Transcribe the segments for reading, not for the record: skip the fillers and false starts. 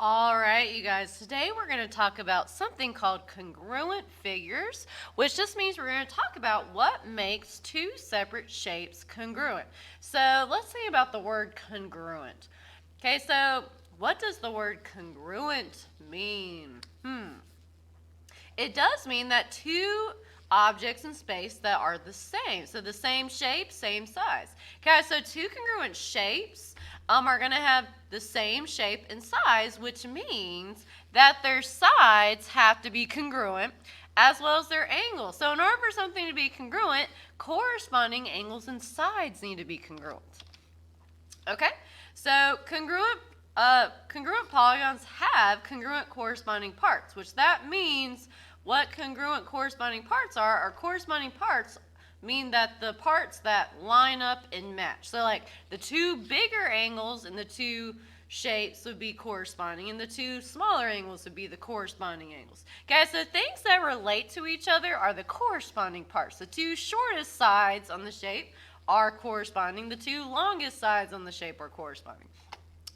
All right, you guys, today we're going to talk about something called congruent figures, which just means we're going to talk about what makes two separate shapes congruent. So let's think about the word congruent. Okay, so what does the word congruent mean? It does mean that two objects in space that are the same. So the same shape, same size. Okay, so two congruent shapes are going to have the same shape and size, which means that their sides have to be congruent as well as their angles. So in order for something to be congruent, corresponding angles and sides need to be congruent. Okay, so congruent polygons have congruent corresponding parts, which that means what congruent corresponding parts are corresponding parts mean that the parts that line up and match. So like the two bigger angles in the two shapes would be corresponding, and the two smaller angles would be the corresponding angles. Okay, so things that relate to each other are the corresponding parts. The two shortest sides on the shape are corresponding. The two longest sides on the shape are corresponding.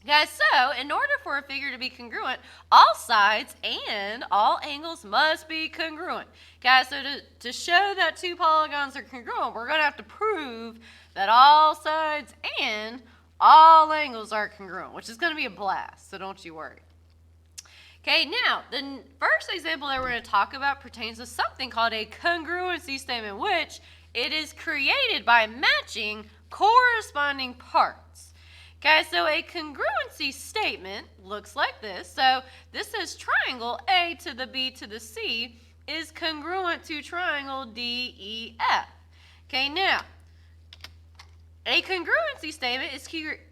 Guys, so in order for a figure to be congruent, all sides and all angles must be congruent. Guys, so to show that two polygons are congruent, we're going to have to prove that all sides and all angles are congruent, which is going to be a blast, so don't you worry. Okay, now, the first example that we're going to talk about pertains to something called a congruency statement, which it is created by matching corresponding parts. Okay, so a congruency statement looks like this. So this says triangle A to the B to the C is congruent to triangle DEF. Okay, now, a congruency statement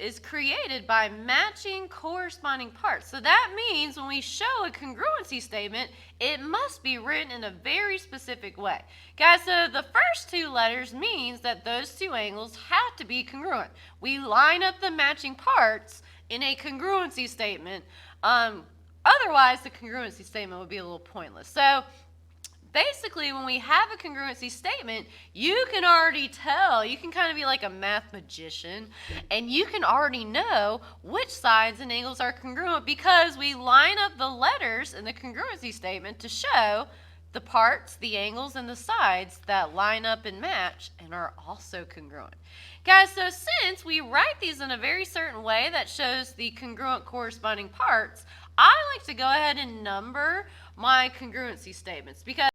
is created by matching corresponding parts. So that means when we show a congruency statement, it must be written in a very specific way. Guys, so the first two letters means that those two angles have to be congruent. We line up the matching parts in a congruency statement. Otherwise, the congruency statement would be a little pointless. So basically, when we have a congruency statement, you can already tell, you can kind of be like a math magician, and you can already know which sides and angles are congruent because we line up the letters in the congruency statement to show the parts, the angles, and the sides that line up and match and are also congruent. Guys, so since we write these in a very certain way that shows the congruent corresponding parts, I like to go ahead and number my congruency statements because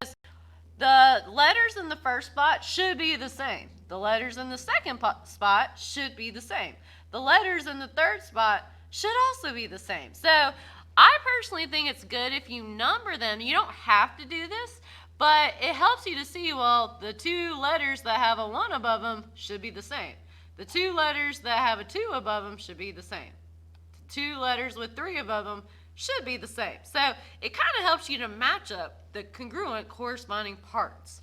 the letters in the first spot should be the same. The letters in the second spot should be the same. The letters in the third spot should also be the same. So I personally think it's good if you number them. You don't have to do this, but it helps you to see, well, the two letters that have a 1 above them should be the same. The two letters that have a 2 above them should be the same. The two letters with 3 above them should be the same. So it kind of helps you to match up the congruent corresponding parts.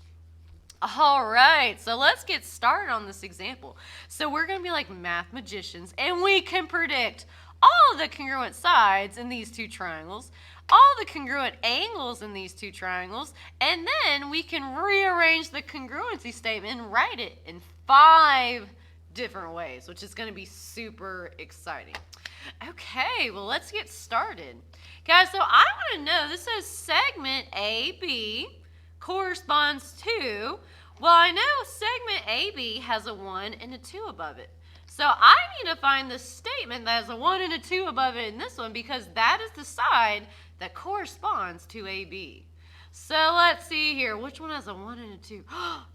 All right, so let's get started on this example. So we're going to be like math magicians, and we can predict all the congruent sides in these two triangles, all the congruent angles in these two triangles, and then we can rearrange the congruency statement and write it in 5 different ways, which is going to be super exciting. Okay, well, let's get started. Guys, so I want to know, this says segment AB corresponds to, well, I know segment AB has a 1 and a 2 above it. So I need to find the statement that has a 1 and a 2 above it in this one because that is the side that corresponds to AB. So let's see here. Which one has a 1 and a 2?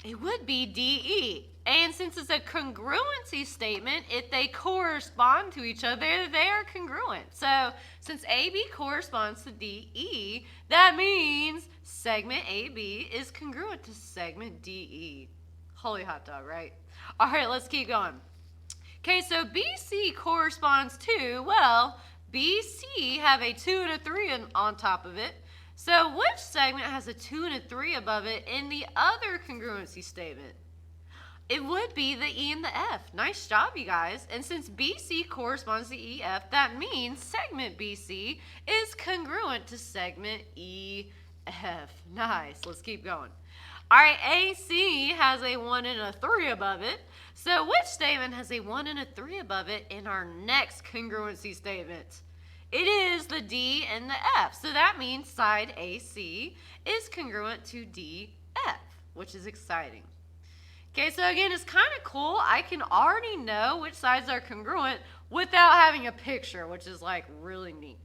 It would be DE. And since it's a congruency statement, if they correspond to each other, they are congruent. So since AB corresponds to DE, that means segment AB is congruent to segment DE. Holy hot dog, right? All right, let's keep going. Okay, so BC corresponds to, well, BC have a 2 and a 3 on top of it. So which segment has a 2 and a 3 above it in the other congruency statement? It would be the E and the F. Nice job, you guys. And since BC corresponds to EF, that means segment BC is congruent to segment EF. Nice. Let's keep going. All right, AC has a 1 and a 3 above it. So which statement has a 1 and a 3 above it in our next congruency statement? It is the D and the F. So that means side AC is congruent to DF, which is exciting. Okay, so again, it's kind of cool. I can already know which sides are congruent without having a picture, which is like really neat.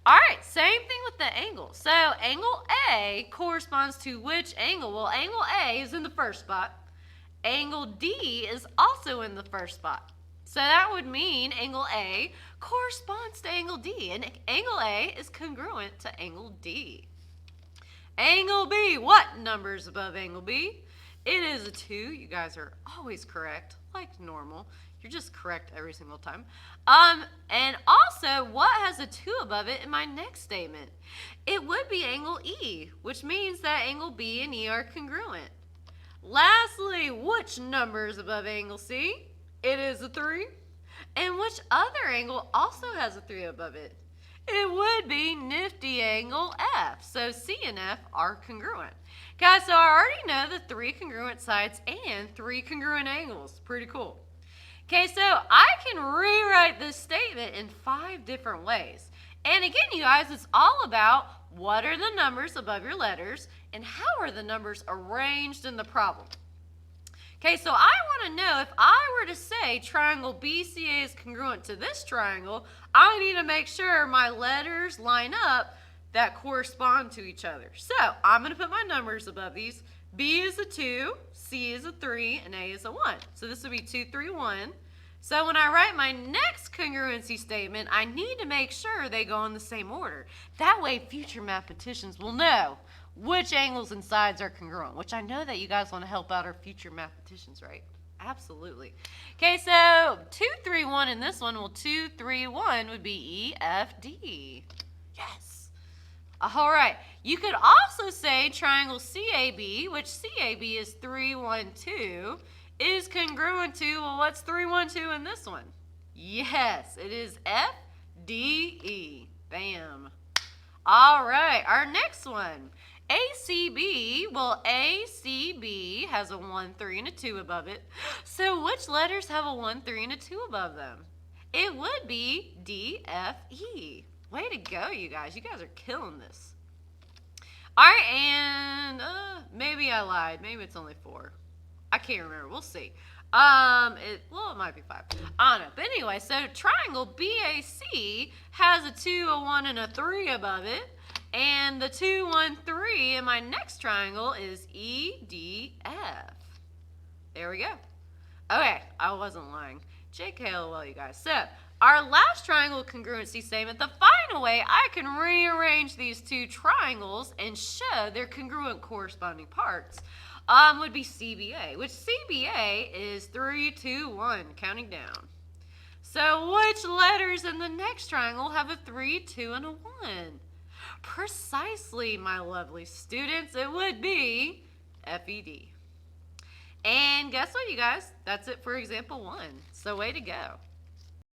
All right, same thing with the angle. So angle A corresponds to which angle? Well, angle A is in the first spot. Angle D is also in the first spot. So that would mean angle A corresponds to angle D, and angle A is congruent to angle D. Angle B, what number is above angle B? It is a 2. You guys are always correct, like normal. You're just correct every single time. And also, what has a 2 above it in my next statement? It would be angle E, which means that angle B and E are congruent. Lastly, which number is above angle C? It is a 3. And which other angle also has a 3 above it? It would be nifty angle F. So C and F are congruent. Guys, so I already know the 3 congruent sides and 3 congruent angles. Pretty cool. Okay, so I can rewrite this statement in 5 different ways. And again, you guys, it's all about what are the numbers above your letters and how are the numbers arranged in the problem. Okay, so I want to know if I were to say triangle BCA is congruent to this triangle, I need to make sure my letters line up that correspond to each other. So I'm going to put my numbers above these. B is a 2, C is a 3, and A is a 1. So this would be 2, 3, 1. So when I write my next congruency statement, I need to make sure they go in the same order. That way future mathematicians will know which angles and sides are congruent, which I know that you guys want to help out our future mathematicians, right? Absolutely. Okay, so 2, 3, 1 in this one, well, 2, 3, 1 would be E, F, D. Yes. All right. You could also say triangle CAB, which CAB is 3, 1, 2, is congruent to, well, what's 3, 1, 2 in this one? Yes, it is F, D, E. Bam. All right, our next one. ACB, well, ACB has a 1, 3, and a 2 above it. So which letters have a 1, 3, and a 2 above them? It would be D, F, E. Way to go, you guys. You guys are killing this. All right, and maybe I lied. Maybe it's only 4. I can't remember. We'll see. It might be 5. I don't know. But anyway, so triangle BAC has a 2, a 1, and a 3 above it. And the 2, 1, 3 in my next triangle is EDF. There we go. Okay, I wasn't lying. JKLOL, you guys. So, our last triangle congruency statement, the final way I can rearrange these 2 triangles and show their congruent corresponding parts would be CBA, which CBA is 3, 2, 1, counting down. So, which letters in the next triangle have a 3, 2, and a 1? Precisely, my lovely students, it would be FED. And guess what, you guys? That's it for example 1. So way to go.